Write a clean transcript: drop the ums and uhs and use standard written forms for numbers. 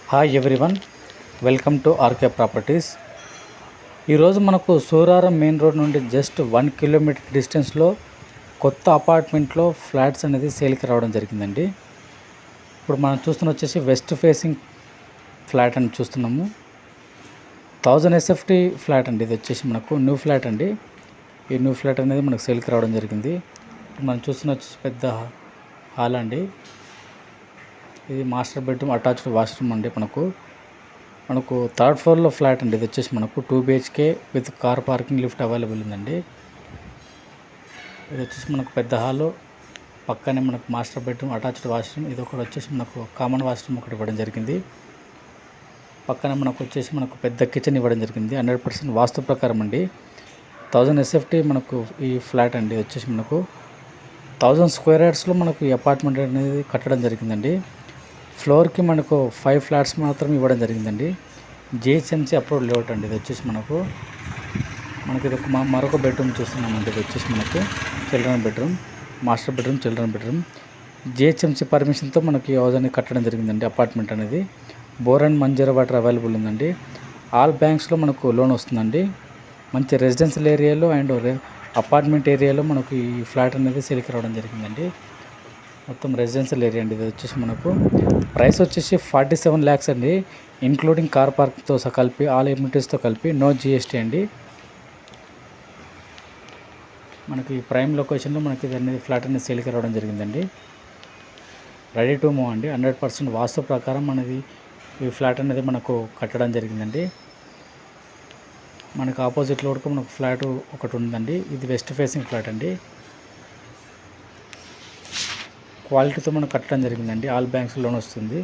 Hi everyone, welcome to RK properties. ఈరోజు మనకు Suraram main road నుండి జస్ట్ 1 కిలోమీటర్ డిస్టెన్స్లో కొత్త అపార్ట్మెంట్లో ఫ్లాట్స్ అనేది సేల్కి రావడం జరిగిందండి. ఇప్పుడు మనం చూస్తున్న వచ్చేసి వెస్ట్ ఫేసింగ్ ఫ్లాట్ అని చూస్తున్నాము. 1000 SFT ఫ్లాట్ అండి. ఇది వచ్చేసి మనకు న్యూ ఫ్లాట్ అండి. ఈ న్యూ ఫ్లాట్ అనేది మనకు సేల్కి రావడం జరిగింది. మనం చూస్తున్న వచ్చేసి పెద్ద హాల్ అండి. ఇది మాస్టర్ బెడ్రూమ్, అటాచ్డ్ వాష్రూమ్ అండి. మనకు థర్డ్ ఫ్లోర్లో ఫ్లాట్ అండి. ఇది వచ్చేసి మనకు 2 BHK with car parking, lift available ఉందండి. ఇది వచ్చేసి మనకు పెద్ద హాలు, పక్కనే మనకు మాస్టర్ బెడ్రూమ్, అటాచ్డ్ వాష్రూమ్. ఇది ఒకటి వచ్చేసి మనకు కామన్ వాష్రూమ్ ఒకటి ఇవ్వడం జరిగింది. పక్కన మనకు వచ్చేసి మనకు పెద్ద కిచెన్ ఇవ్వడం జరిగింది. 100% వాస్తు ప్రకారం అండి. 1000 SFT మనకు ఈ ఫ్లాట్ అండి. వచ్చేసి మనకు 1000 స్క్వేర్ యార్డ్స్లో మనకు ఈ అపార్ట్మెంట్ అనేది కట్టడం జరిగిందండి. ఫ్లోర్కి మనకు 5 ఫ్లాట్స్ మాత్రం ఇవ్వడం జరిగిందండి. GHMC అప్రూవ్డ్ లేఅవుట్ అండి. ఇది వచ్చేసి మనకు ఇది మరొక బెడ్రూమ్ చూస్తున్నామండి. ఇది వచ్చేసి మనకు children bedroom, master bedroom, children bedroom. GHMC పర్మిషన్తో మనకి ఈ హౌస్ అనేది కట్టడం జరిగిందండి. అపార్ట్మెంట్ అనేది bore and Manjira water available ఉందండి. ఆల్ బ్యాంక్స్లో మనకు లోన్ వస్తుందండి. మంచి రెసిడెన్షియల్ ఏరియాలో అండ్ అపార్ట్మెంట్ ఏరియాలో మనకు ఈ ఫ్లాట్ అనేది సేల్కి రావడం జరిగిందండి. మొత్తం రెసిడెన్షియల్ ఏరియా అండి. ఇది వచ్చేసి మనకు ప్రైస్ వచ్చేసి 47 lakhs అండి, ఇంక్లూడింగ్ కార్ పార్క్తో కలిపి, ఆల్ ఎమ్యూనిటీస్తో కలిపి, నో GST అండి. మనకి ప్రైమ్ లొకేషన్లో మనకి ఇది అనేది ఫ్లాట్ అనేది సేల్కి రావడం జరిగిందండి. రెడీ టు మూవ్ అండి. 100% వాస్తు ప్రకారం మనది ఈ ఫ్లాట్ అనేది మనకు కట్టడం జరిగిందండి. మనకు ఆపోజిట్లో కూడా మనకు ఫ్లాట్ ఒకటి ఉందండి. ఇది వెస్ట్ ఫేసింగ్ ఫ్లాట్ అండి. క్వాలిటీతో మనం కట్టడం జరిగిందండి. ఆల్ బ్యాంక్స్ లోన్ వస్తుంది.